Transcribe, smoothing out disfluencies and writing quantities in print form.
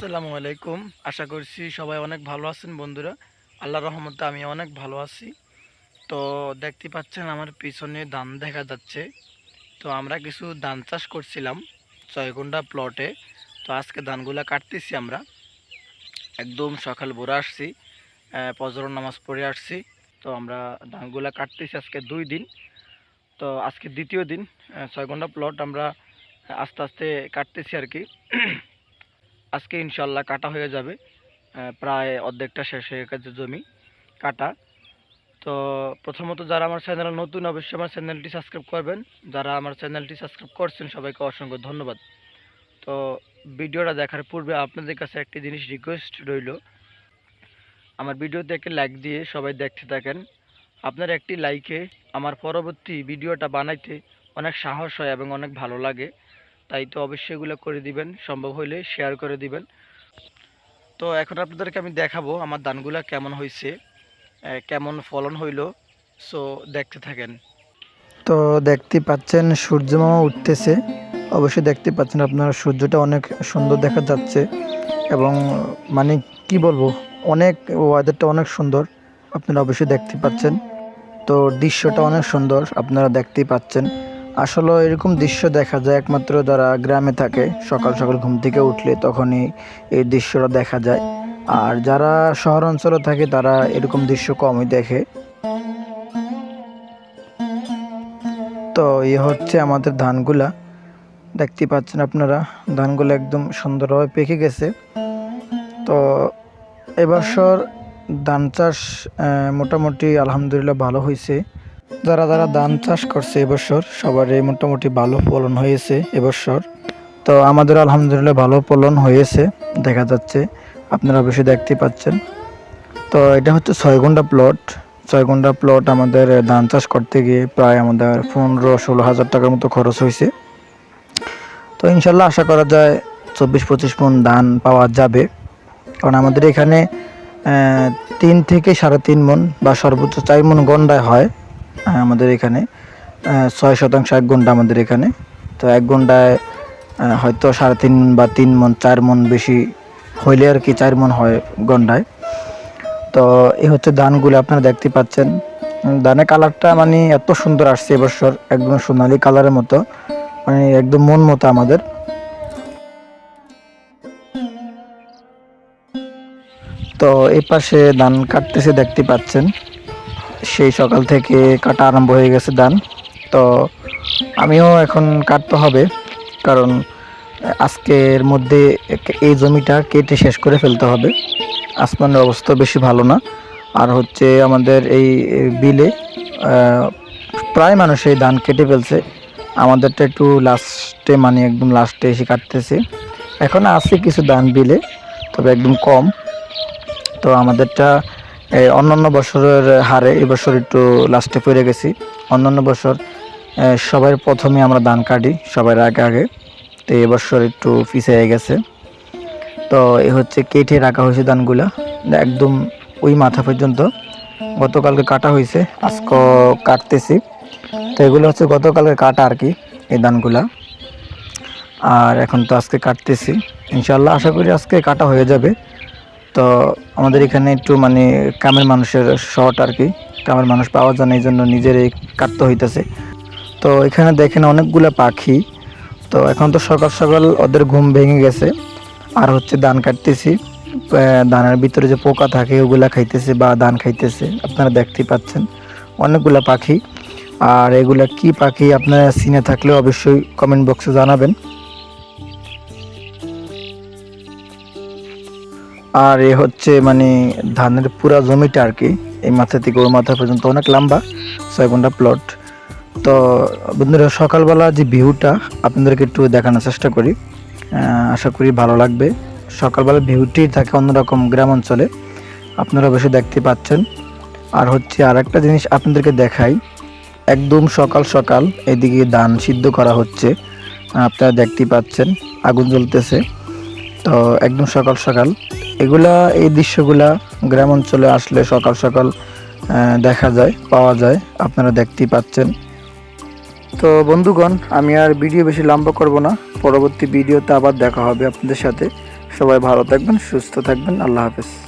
আসসালামু আলাইকুম। আশা করছি সবাই অনেক ভালো আছেন বন্ধুরা। আল্লাহর রহমতে আমি অনেক ভালো আছি। তো দেখতে পাচ্ছেন আমার পিছনে ধান দেখা যাচ্ছে। তো আমরা কিছু ধান চাষ করছিলাম ৬ ঘন্টা প্লটে। তো আজকে ধানগুলা কাটতেছি আমরা। একদম সকাল ভোরে আসছি, ফজরের নামাজ পড়ে আসছি। তো আমরা ধানগুলা কাটতেছি আজকে ২ দিন। তো আজকে দ্বিতীয় দিন। ৬ ঘন্টা প্লট আমরা আস্তে আস্তে কাটতেছি আর কি। আজকে ইনশাল্লাহ কাটা হয়ে যাবে। প্রায় অর্ধেকটা শেষ হয়ে গেছে জমি কাটা। তো প্রথমত যারা আমার চ্যানেলে নতুন অবশ্যই আমার চ্যানেলটি সাবস্ক্রাইব করবেন। যারা আমার চ্যানেলটি সাবস্ক্রাইব করছেন সবাইকে অসংখ্য ধন্যবাদ। তো ভিডিওটা দেখার পূর্বে আপনাদের কাছে একটি জিনিস রিকোয়েস্ট রইল, আমার ভিডিওতে একটি লাইক দিয়ে সবাই দেখতে থাকেন। আপনার একটি লাইকে আমার পরবর্তী ভিডিওটা বানাইতে অনেক সাহস হয় এবং অনেক ভালো লাগে। তাই তো অবশ্যই এগুলো করে দিবেন, সম্ভব হইলে শেয়ার করে দিবেন। তো এখন আপনাদেরকে আমি দেখাবো আমার ধানগুলা কেমন হয়েছে, কেমন ফলন হইল। সো দেখতে থাকেন। তো দেখতে পাচ্ছেন সূর্য মামা উঠতেছে। অবশ্যই দেখতে পাচ্ছেন আপনারা সূর্যটা অনেক সুন্দর দেখা যাচ্ছে এবং মানে কি বলবো, অনেক ওয়েদারটা অনেক সুন্দর, আপনারা অবশ্যই দেখতে পাচ্ছেন। তো দৃশ্যটা অনেক সুন্দর, আপনারা দেখতেই পাচ্ছেন। আসলে এরকম দৃশ্য দেখা যায় একমাত্র যারা গ্রামে থাকে, সকাল সকাল ঘুম থেকে উঠলে তখনই এই দৃশ্যটা দেখা যায়। আর যারা শহর অঞ্চলে থাকে তারা এরকম দৃশ্য কমই দেখে। তো হচ্ছে আমাদের ধানগুলা, দেখতে পাচ্ছেন আপনারা ধানগুলো একদম সুন্দরভাবে পেকে গেছে। তো এবছর ধান চাষ মোটামুটি আলহামদুলিল্লাহ ভালো হয়েছে। যারা যারা ধান চাষ করছে এবছর সবারই মোটামুটি ভালো ফলন হয়েছে এবছর। তো আমাদের আলহামদুলিল্লাহ ভালো ফলন হয়েছে দেখা যাচ্ছে, আপনারা অবশ্যই দেখতে পাচ্ছেন। তো এটা হচ্ছে ৬ ঘন্টা প্লট। ৬ ঘন্টা প্লট আমাদের ধান চাষ করতে গিয়ে প্রায় আমাদের ১৫-১৬ হাজার টাকার মতো খরচ হয়েছে। তো ইনশাল্লাহ আশা করা যায় ২৪-২৫ মণ ধান পাওয়া যাবে, কারণ আমাদের এখানে ৩ থেকে ৩.৫ মণ বা সর্বোচ্চ ৪ মণ গন্ডায় হয়। আমাদের এখানে ৬% ১ ঘন্টা আমাদের এখানে। তো ১ ঘন্টায় হয়তো ৩.৫ মণ বা ৩ মণ ৪ মণ বেশি হইলে আর কি ৪ মণ হয় গন্ডায়। তো এই হচ্ছে ধানগুলো আপনারা দেখতে পাচ্ছেন। ধানের কালারটা মানে এত সুন্দর আসছে এবছর, একদম সোনালি কালারের মতো, মানে একদম মন মতো আমাদের। তো এই পাশে ধান কাটতেছে দেখতে পাচ্ছেন, সেই সকাল থেকে কাটা আরম্ভ হয়ে গেছে ধান। তো আমিও এখন কাটতে হবে, কারণ আজকের মধ্যে এই জমিটা কেটে শেষ করে ফেলতে হবে। আসমানের অবস্থা বেশি ভালো না। আর হচ্ছে আমাদের এই বিলে প্রায় মানুষ এই ধান কেটে ফেলছে। আমাদেরটা একটু লাস্টে, মানে একদম লাস্টে এসে কাটতেছে। এখন আছে কিছু ধান বিলে, তবে একদম কম। তো আমাদেরটা অন্যান্য বছরের হারে এবছর একটু লাস্টে পড়ে গেছি। অন্যান্য বছর সবার প্রথমে আমরা ধান কাটি, সবার আগে আগে। তো এবছর একটু পিছিয়ে গেছে। তো এই হচ্ছে কেটে রাখা হয়েছে ধানগুলা একদম ওই মাথা পর্যন্ত। গতকালকে কাটা হয়েছে, আজকে কাটতেছি। তো এগুলো হচ্ছে গতকালের কাটা আর কি, এই ধানগুলা। আর এখন তো আজকে কাটতেছি, ইনশাল্লাহ আশা করি আজকে কাটা হয়ে যাবে। তো আমাদের এখানে একটু মানে কামের মানুষের শর্ট আর কি, কামের মানুষ পাওয়া যায় না, এই জন্য নিজেরই কাটতে হইতেছে। তো এখানে দেখেন অনেকগুলো পাখি। তো এখন তো সকাল সকাল ওদের ঘুম ভেঙে গেছে, আর হচ্ছে ধান কাটতেছি। ধানের ভিতরে যে পোকা থাকে ওগুলা খাইতেছে বা ধান খাইতেছে, আপনারা দেখতেই পাচ্ছেন অনেকগুলা পাখি। আর এগুলা কি পাখি আপনারা চিনে থাকলে অবশ্যই কমেন্ট বক্সে জানাবেন। আর এ হচ্ছে মানে ধানের পুরা জমিটা আর কি, এই মাথা থেকে ওই মাথা পর্যন্ত অনেক লম্বা, ৬ ঘন্টা প্লট। তো বন্ধুরা সকালবেলা যে ভিউটা আপনাদেরকে একটু দেখানোর চেষ্টা করি, আশা করি ভালো লাগবে। সকালবেলা ভিউটি থাকে অন্যরকম গ্রাম অঞ্চলে, আপনারা অবশ্যই দেখতে পাচ্ছেন। আর হচ্ছে আর একটা জিনিস আপনাদেরকে দেখাই, একদম সকাল সকাল এদিকে ধান সিদ্ধ করা হচ্ছে, আপনারা দেখতেই পাচ্ছেন আগুন জ্বলতেছে। তো একদম সকাল সকাল এগুলা, এই দৃশ্যগুলা গ্রাম অঞ্চলে আসলে সকাল সকাল দেখা যায়, পাওয়া যায়, আপনারা দেখতেই পাচ্ছেন। তো বন্ধুগণ, আমি আর ভিডিও বেশি লম্বা করব না, পরবর্তী ভিডিওতে আবার দেখা হবে আপনাদের সাথে। সবাই ভালো থাকবেন, সুস্থ থাকবেন। আল্লাহ হাফেজ।